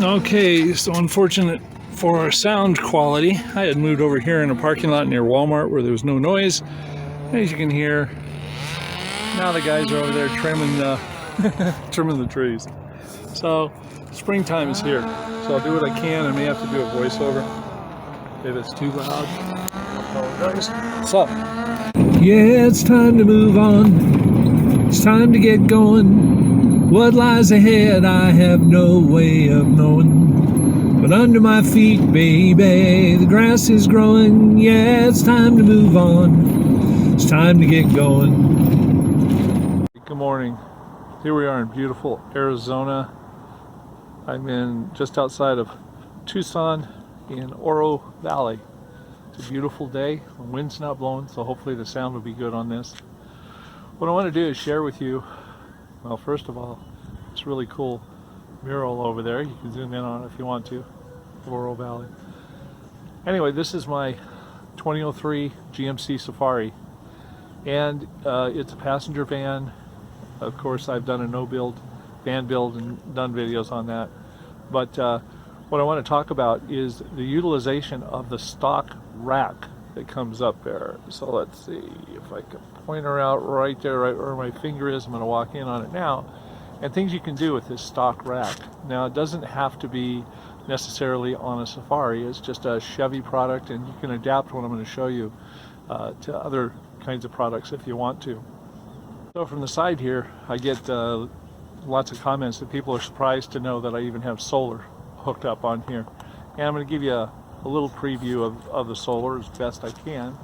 Okay, so unfortunate for our sound quality, I had moved over here in a parking lot near Walmart where there was no noise. As you can hear, now the guys are over there trimming the trees. So springtime is here, so I'll do what I can. I may have to do a voiceover if it's too loud. I apologize. What's up? Yeah, it's time to move on. It's time to get going. What lies ahead, I have no way of knowing. But under my feet, baby, the grass is growing. Yeah, it's time to move on. It's time to get going. Good morning. Here we are in beautiful Arizona. I'm in just outside of Tucson in Oro Valley. It's a beautiful day. The wind's not blowing, so hopefully the sound will be good on this. What I want to do is share with you, well, first of all, it's really cool mural over there. You can zoom in on it if you want to, Oro Valley. Anyway, this is my 2003 GMC Safari, and it's a passenger van. Of course, I've done a no-build, van build, and done videos on that. But what I want to talk about is the utilization of the stock rack that comes up there. So let's see if I can point her out right there, right where my finger is. I'm going to walk in on it now. And things you can do with this stock rack. Now, it doesn't have to be necessarily on a Safari. It's just a Chevy product, and you can adapt what I'm going to show you to other kinds of products if you want to. So from the side here, I get lots of comments that people are surprised to know that I even have solar hooked up on here. And I'm going to give you a little preview of the solar as best I can.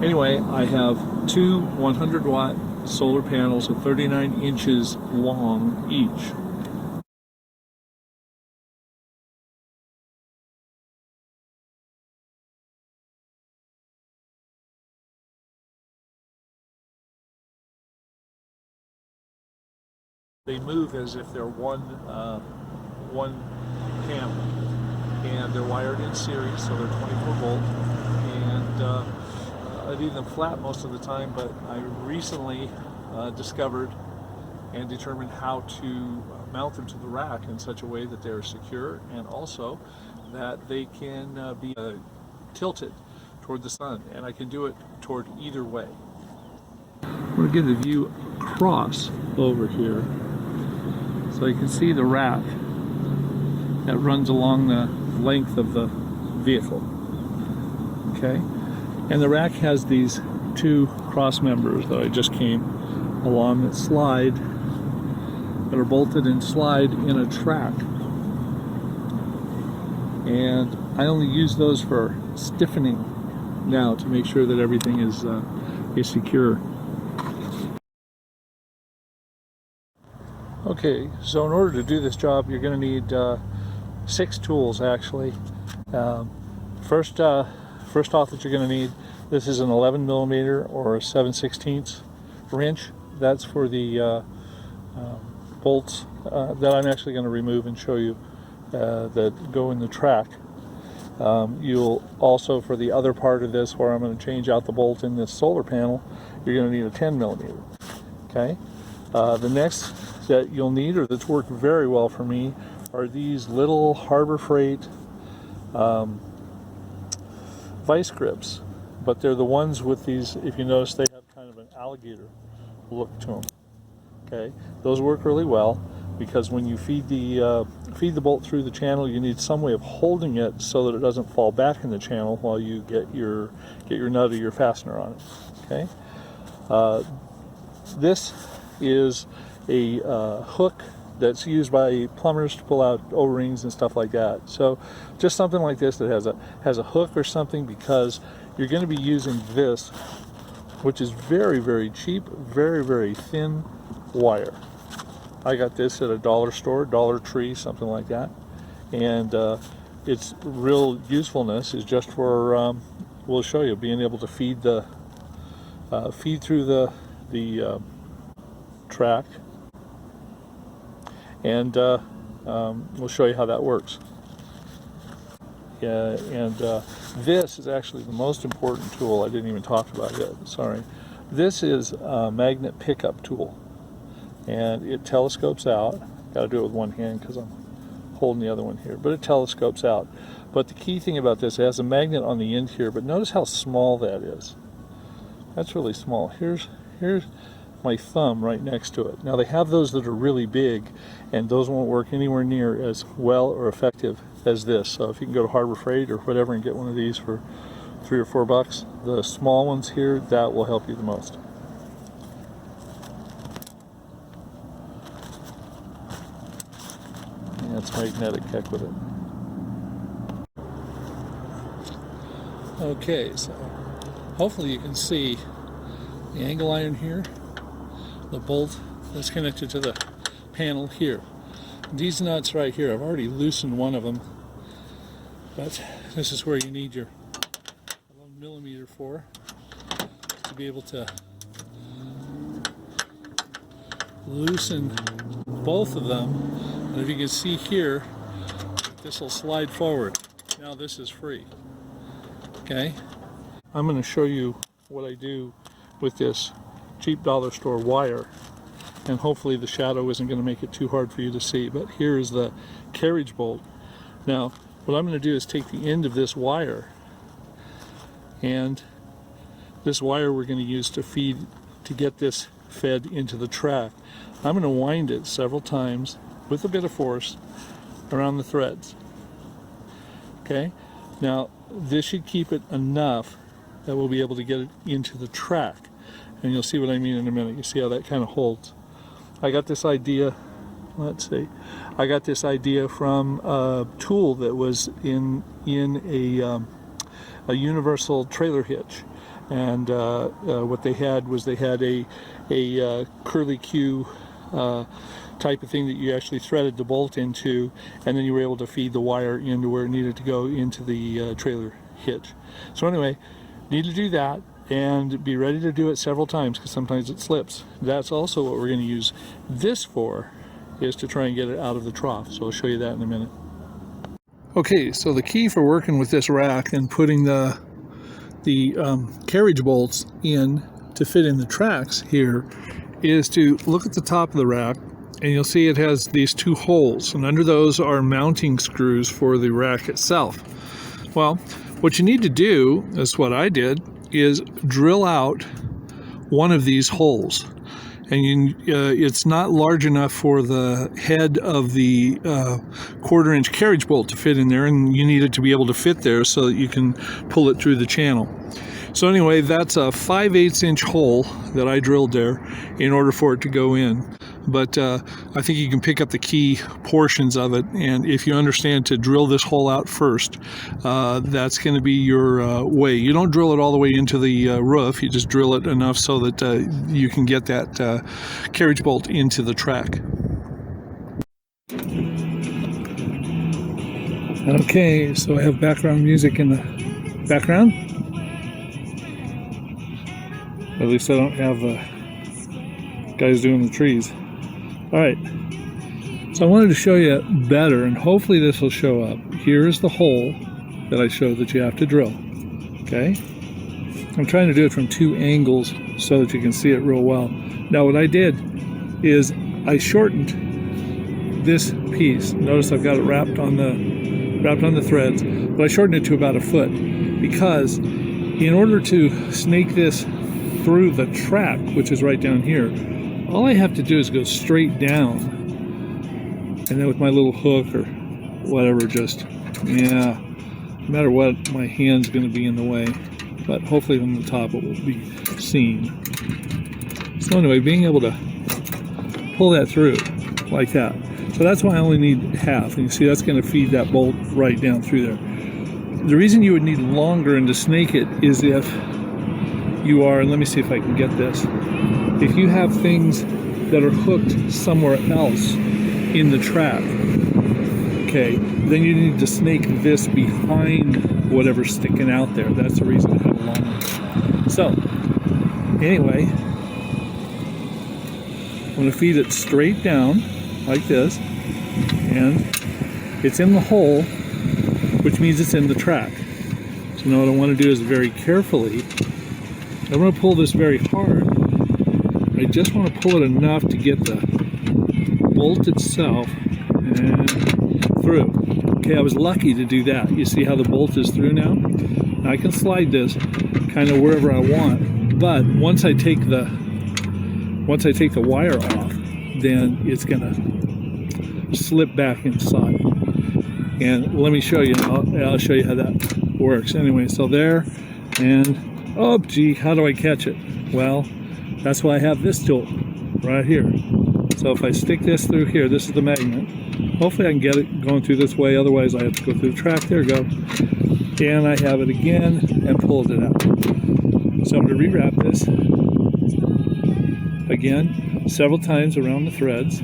Anyway, I have two 100-watt solar panels of 39 inches long each. They move as if they're one panel, and they're wired in series, so they're 24 volt, and I leave them flat most of the time, but I recently discovered and determined how to mount them to the rack in such a way that they're secure, and also that they can be tilted toward the sun, and I can do it toward either way. I'm going to give the view across over here so you can see the rack that runs along the length of the vehicle. Okay, and the rack has these two cross members that I just came along that slide, that are bolted and slide in a track. And I only use those for stiffening now to make sure that everything is secure. Okay, so in order to do this job, you're going to need 6 tools actually. First off that you're going to need, this is an 11 millimeter or a 7/16 wrench. That's for the bolts that I'm actually going to remove and show you that go in the track. You'll also, for the other part of this where I'm going to change out the bolt in this solar panel, you're going to need a 10 millimeter. Okay. The next that you'll need, or that's worked very well for me, are these little Harbor Freight vice grips, but they're the ones with these, if you notice, they have kind of an alligator look to them. Okay, those work really well because when you feed the bolt through the channel, you need some way of holding it so that it doesn't fall back in the channel while you get your nut or your fastener on it. Okay, this is a hook that's used by plumbers to pull out O-rings and stuff like that. So just something like this that has a hook or something, because you're going to be using this, which is very, very cheap, very, very thin wire. I got this at a dollar store, Dollar Tree, something like that. And its real usefulness is just for, we'll show you, being able to feed through the track. And we'll show you how that works. Yeah, and this is actually the most important tool I didn't even talk about yet, sorry. This is a magnet pickup tool, and it telescopes out Got to do it with one hand because I'm holding the other one here, but it telescopes out. But the key thing about this, it has a magnet on the end here, but notice how small that is. That's really small. Here's my thumb right next to it. Now they have those that are really big, and those won't work anywhere near as well or effective as this. So if you can go to Harbor Freight or whatever and get one of these for $3 or $4, the small ones here, that will help you the most. And it's magnetic, heck with it. Okay, so hopefully you can see the angle iron here, the bolt that's connected to the panel here. These nuts right here, I've already loosened one of them, but this is where you need your 1mm for, to be able to loosen both of them. And if you can see here, this will slide forward. Now this is free. Okay, I'm going to show you what I do with this cheap dollar store wire, and hopefully the shadow isn't going to make it too hard for you to see. But here is the carriage bolt. Now what I'm going to do is take the end of this wire, and this wire we're going to use to get this fed into the track. I'm going to wind it several times with a bit of force around the threads. Okay, now this should keep it enough that we'll be able to get it into the track, and you'll see what I mean in a minute. You see how that kind of holds. I got this idea, let's see, I got this idea from a tool that was in a universal trailer hitch, and what they had was they had a curly Q type of thing that you actually threaded the bolt into, and then you were able to feed the wire into where it needed to go into the trailer hitch. So anyway, need to do that and be ready to do it several times because sometimes it slips. That's also what we're going to use this for, is to try and get it out of the trough. So I'll show you that in a minute. Okay, so the key for working with this rack and putting the carriage bolts in to fit in the tracks here is to look at the top of the rack, and you'll see it has these two holes, and under those are mounting screws for the rack itself. Well, what you need to do, is what I did, is drill out one of these holes. And it's not large enough for the head of the 1/4-inch carriage bolt to fit in there, and you need it to be able to fit there so that you can pull it through the channel. So anyway, that's a 5/8-inch hole that I drilled there in order for it to go in. But I think you can pick up the key portions of it, and if you understand to drill this hole out first, that's going to be your way. You don't drill it all the way into the roof, you just drill it enough so that you can get that carriage bolt into the track. Okay, so I have background music in the background. At least I don't have guys doing the trees. Alright, so I wanted to show you better, and hopefully this will show up. Here's the hole that I showed that you have to drill. Okay? I'm trying to do it from two angles so that you can see it real well. Now what I did is I shortened this piece. Notice I've got it wrapped on the threads, but I shortened it to about 1 foot because in order to snake this through the track, which is right down here, all I have to do is go straight down, and then with my little hook or whatever, just, yeah, no matter what, my hand's going to be in the way, but hopefully from the top it will be seen. So anyway, being able to pull that through like that. So that's why I only need half, and you see that's going to feed that bolt right down through there. The reason you would need longer and to snake it is if you are, and let me see if I can get this, if you have things that are hooked somewhere else in the track, okay, then you need to snake this behind whatever's sticking out there. That's the reason to have a long one. So, anyway, I'm going to feed it straight down like this, and it's in the hole, which means it's in the track. So now what I want to do is very carefully, I'm going to pull this very hard. I just want to pull it enough to get the bolt itself and through. Okay, I was lucky to do that. You see how the bolt is through now? Now I can slide this kind of wherever I want, but once I take the wire off, then it's gonna slip back inside. And let me show you. I'll show you how that works. Anyway, so there, and oh gee, how do I catch it? Well, that's why I have this tool right here. So if I stick this through here, this is the magnet. Hopefully I can get it going through this way, otherwise I have to go through the track. There we go. And I have it again and pulled it out. So I'm going to rewrap this again several times around the threads.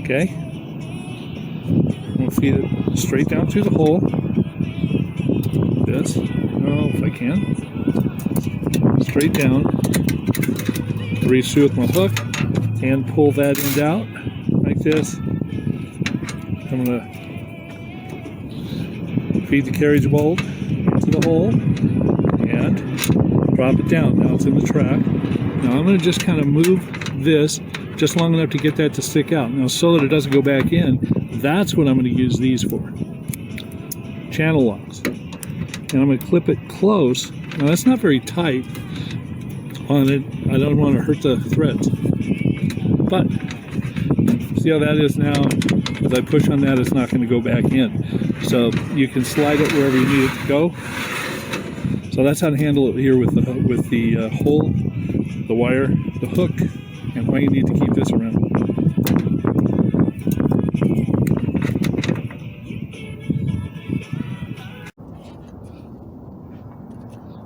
Okay. I'm going to feed it straight down through the hole. This. I don't know if I can. Straight down. Reach through with my hook and pull that end out like this. I'm going to feed the carriage bolt into the hole and drop it down. Now it's in the track. Now I'm going to just kind of move this just long enough to get that to stick out. Now so that it doesn't go back in, that's what I'm going to use these for. Channel locks. And I'm going to clip it close. Now that's not very tight on it. I don't want to hurt the threads. But see how that is now? As I push on that, it's not going to go back in. So you can slide it wherever you need it to go. So that's how to handle it here with the hole, the wire, the hook, and why you need to keep this around.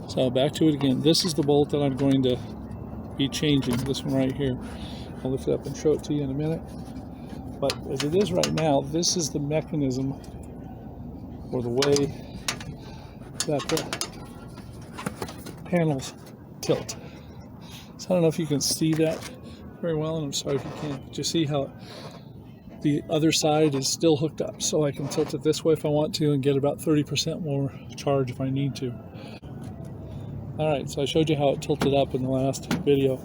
So back to it again. This is the bolt that I'm going to be changing, this one right here. I'll lift it up and show it to you in a minute. But as it is right now, this is the mechanism or the way that the panels tilt. So I don't know if you can see that very well, and I'm sorry if you can't. But you see how the other side is still hooked up, so I can tilt it this way if I want to and get about 30% more charge if I need to. Alright, so I showed you how it tilted up in the last video.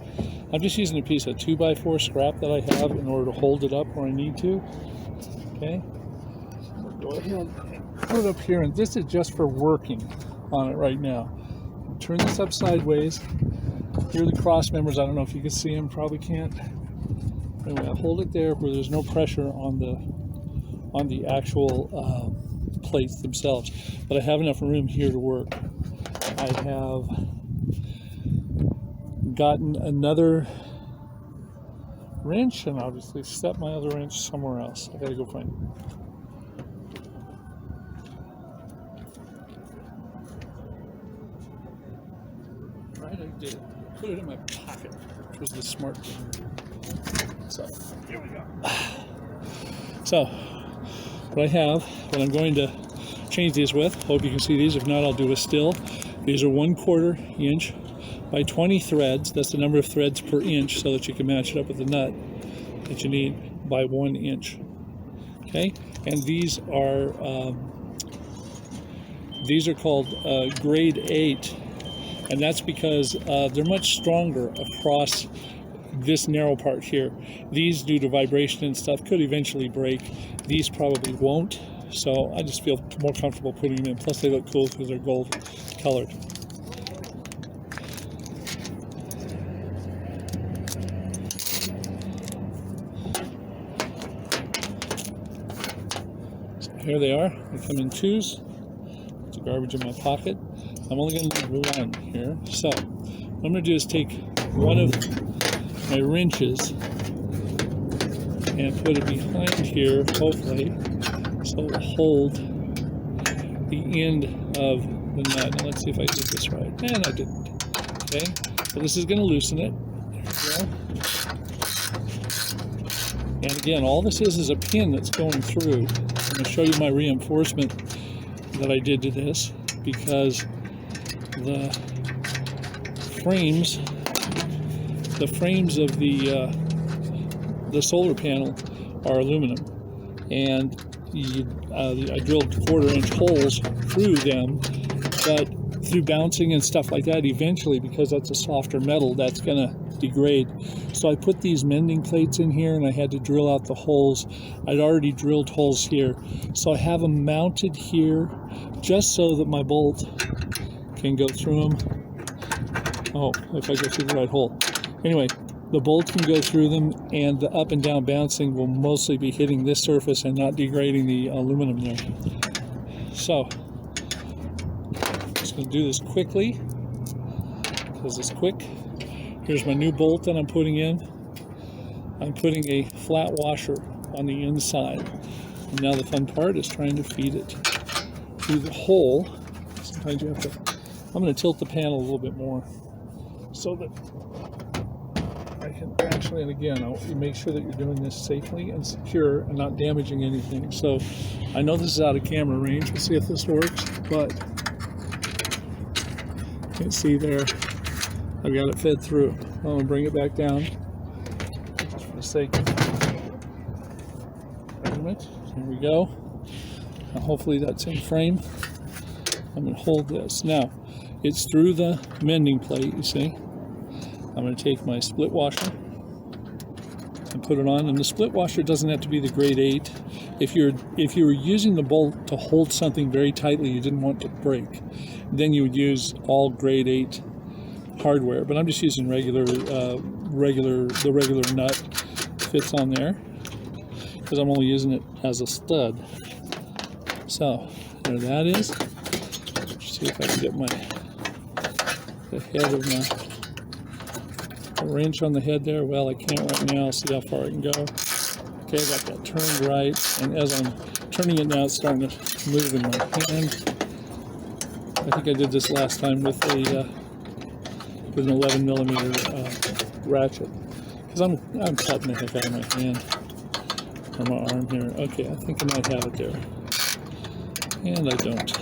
I'm just using a piece of 2x4 scrap that I have in order to hold it up where I need to. Okay, go ahead and put it up here, and this is just for working on it right now. Turn this up sideways. Here are the cross members. I don't know if you can see them, probably can't. Anyway, I hold it there where there's no pressure on the actual plates themselves, but I have enough room here to work. I have gotten another wrench and obviously set my other wrench somewhere else. I gotta go find it. Right, I did. Put it in my pocket, which was the smart thing. So, here we go. So, what I have, what I'm going to change these with, hope you can see these, if not I'll do a still. These are 1/4 inch by 20 threads. That's the number of threads per inch, so that you can match it up with the nut that you need, by 1 inch. Okay, and these are called grade 8, and that's because they're much stronger across this narrow part here. These, due to vibration and stuff, could eventually break. These probably won't, so I just feel more comfortable putting them in. Plus they look cool because they're gold colored. So here they are. They come in twos. It's garbage in my pocket. I'm only going to do one here. So what I'm going to do is take one of my wrenches and put it behind here, hopefully, so it will hold the end of the nut. Now let's see if I did this right. And I didn't. Okay, so this is going to loosen it. There we go. And again, all this is a pin that's going through. I'm going to show you my reinforcement that I did to this, because the frames of the solar panel are aluminum, and I drilled 1/4 inch holes through them, but through bouncing and stuff like that, eventually, because that's a softer metal, that's going to degrade. So I put these mending plates in here and I had to drill out the holes. I'd already drilled holes here. So I have them mounted here just so that my bolt can go through them. Oh, if I go through the right hole. Anyway, the bolt can go through them, and the up and down bouncing will mostly be hitting this surface and not degrading the aluminum there. So, I'm just going to do this quickly, because it's quick. Here's my new bolt that I'm putting in. I'm putting a flat washer on the inside. And now the fun part is trying to feed it through the hole. Sometimes you have to, I'm going to tilt the panel a little bit more so that I can actually, and again, I'll make sure that you're doing this safely and secure and not damaging anything. So I know this is out of camera range. We'll see if this works, but you can see there, I've got it fed through. I'm going to bring it back down just for the sake of measurement. There we go. Now hopefully that's in frame. I'm going to hold this. Now, it's through the mending plate, you see. I'm going to take my split washer and put it on, and the split washer doesn't have to be the grade 8. If you were using the bolt to hold something very tightly you didn't want to break, then you would use all grade 8 hardware. But I'm just using the regular nut fits on there because I'm only using it as a stud. So there that is. Let's see if I can get the head of my wrench on the head there. Well, I can't right now. I'll see how far I can go. Okay, I got that turned right, and as I'm turning it now, it's starting to move in my hand. I think I did this last time with an 11mm ratchet, because I'm cutting the heck out of my hand or my arm here. Okay, I think I might have it there, and I don't.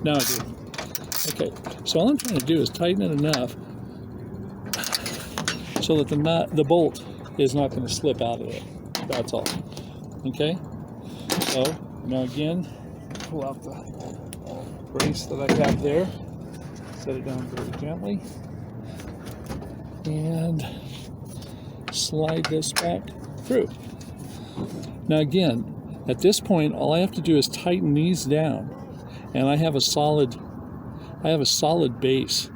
Now I do. Okay, so all I'm trying to do is tighten it enough so that the bolt is not going to slip out of it. That's all. Okay? So, now again, pull out the brace that I have there, set it down very gently, and slide this back through. Now again, at this point, all I have to do is tighten these down, and I have a solid base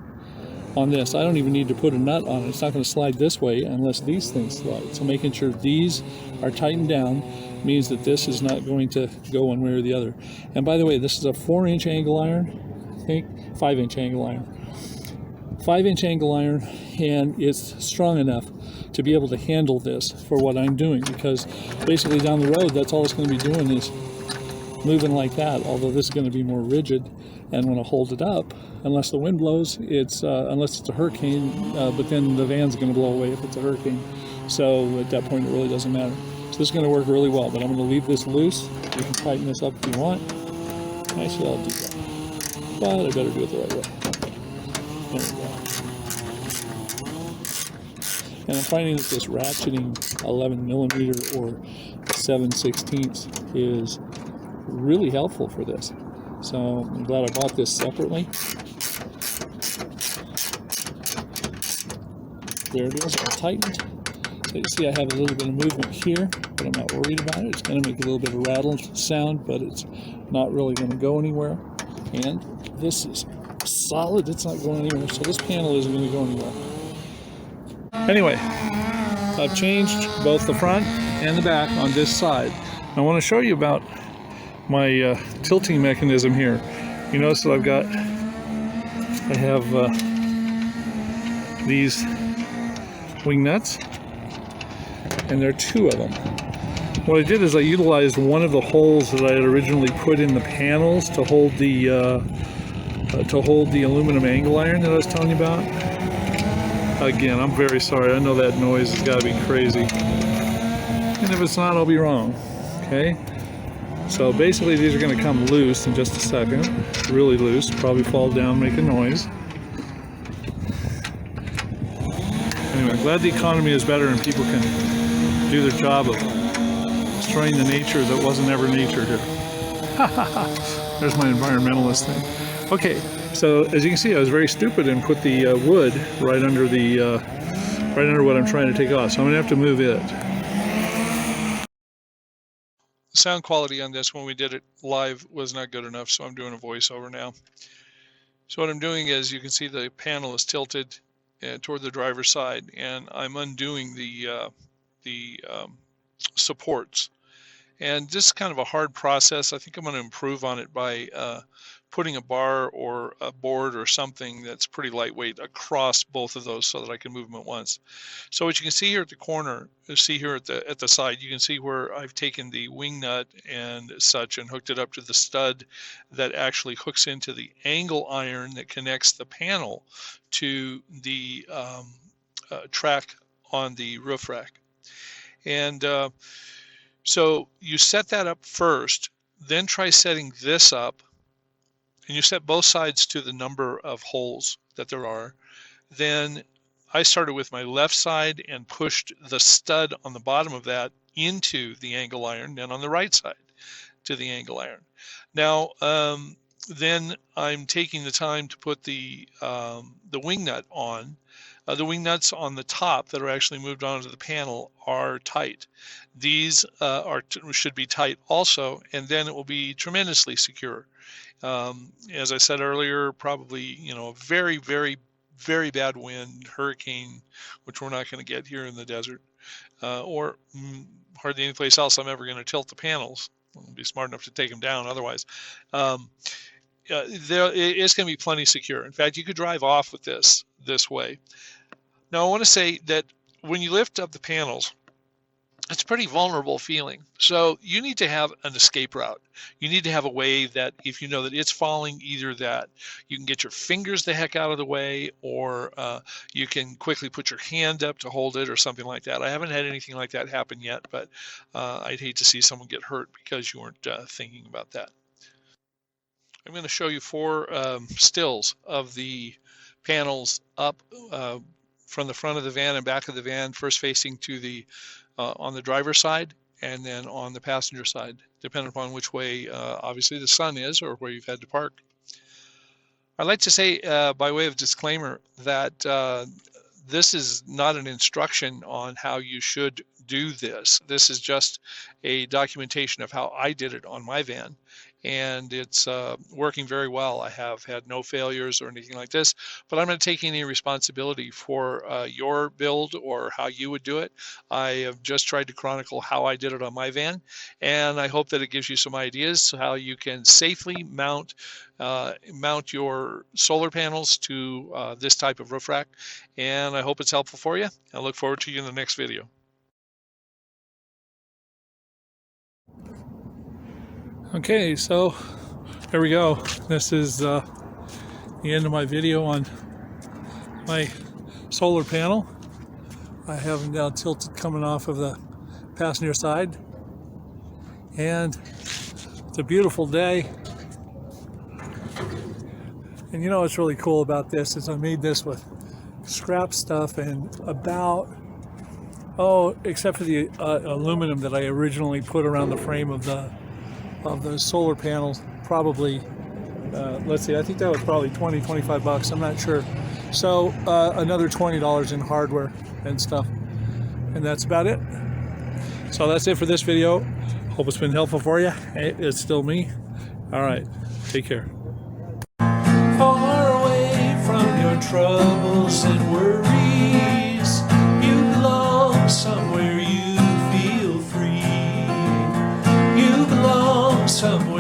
on this. I don't even need to put a nut on it. It's not going to slide this way unless these things slide. So making sure these are tightened down means that this is not going to go one way or the other. And by the way, this is a 4-inch angle iron, I think, 5-inch angle iron. 5-inch angle iron, and it's strong enough to be able to handle this for what I'm doing, because basically down the road, that's all it's going to be doing is moving like that, although this is going to be more rigid. And when I hold it up, unless the wind blows, unless it's a hurricane, but then the van's going to blow away if it's a hurricane. So at that point, it really doesn't matter. So this is going to work really well, but I'm going to leave this loose. You can tighten this up if you want. Actually, I'll do that, but I better do it the right way. There we go. And I'm finding that this ratcheting 11mm or 7/16 is really helpful for this. So I'm glad I bought this separately. There it is, all tightened. So you see I have a little bit of movement here, but I'm not worried about it. It's going to make a little bit of rattle sound, but it's not really going to go anywhere. And this is solid, it's not going anywhere, so this panel isn't going to go anywhere. Anyway, I've changed both the front and the back on this side. I want to show you about my tilting mechanism here. You notice that I have these wing nuts, and there are 2 of them. What I did is I utilized one of the holes that I had originally put in the panels to hold the aluminum angle iron that I was telling you about. Again, I'm very sorry. I know that noise has got to be crazy, and if it's not, I'll be wrong. Okay. So basically these are going to come loose in just a second, really loose, probably fall down, make a noise. Anyway, I'm glad the economy is better and people can do their job of destroying the nature that wasn't ever nature here. There's my environmentalist thing. Okay, so as you can see, I was very stupid and put the wood right under right under what I'm trying to take off. So I'm gonna have to move it. Sound quality on this when we did it live was not good enough, so I'm doing a voiceover now. So what I'm doing is, you can see the panel is tilted toward the driver's side, and I'm undoing the supports. And this is kind of a hard process. I think I'm going to improve on it by putting a bar or a board or something that's pretty lightweight across both of those so that I can move them at once. So what you can see here at the corner, see here at the side, you can see where I've taken the wing nut and such and hooked it up to the stud that actually hooks into the angle iron that connects the panel to the track on the roof rack. And so you set that up first, then try setting this up, and you set both sides to the number of holes that there are. Then I started with my left side and pushed the stud on the bottom of that into the angle iron, then on the right side to the angle iron. Now, then I'm taking the time to put the wing nut on. The wing nuts on the top that are actually moved onto the panel are tight. These should be tight also, and then it will be tremendously secure. As I said earlier, probably a very, very, very bad wind, hurricane, which we're not going to get here in the desert, or hardly any place else I'm ever going to tilt the panels. I'll be smart enough to take them down otherwise. It's going to be plenty secure. In fact, you could drive off with this way. Now, I want to say that when you lift up the panels, it's a pretty vulnerable feeling. So you need to have an escape route. You need to have a way that if you know that it's falling, either that you can get your fingers the heck out of the way, or you can quickly put your hand up to hold it or something like that. I haven't had anything like that happen yet, but I'd hate to see someone get hurt because you weren't thinking about that. I'm going to show you 4 stills of the panels up from the front of the van and back of the van, first facing to the on the driver's side, and then on the passenger side, depending upon which way obviously the sun is or where you've had to park. I'd like to say by way of disclaimer that this is not an instruction on how you should do this. This is just a documentation of how I did it on my van, and it's working very well. I have had no failures or anything like this, but I'm not taking any responsibility for your build or how you would do it. I have just tried to chronicle how I did it on my van, and I hope that it gives you some ideas how you can safely mount your solar panels to this type of roof rack, and I hope it's helpful for you. I look forward to you in the next video. Okay, so there we go. This is the end of my video on my solar panel. I have them now tilted coming off of the passenger side, and it's a beautiful day. And you know what's really cool about this is I made this with scrap stuff and about, except for the aluminum that I originally put around the frame of the solar panels, probably let's see, I think that was probably 20-25 bucks, I'm not sure. So another $20 in hardware and stuff, and that's about it. So that's it for this video. Hope it's been helpful for you. It's still me. All right, take care. Far away from your troubles and worries, you belong somewhere you feel free. You belong somewhere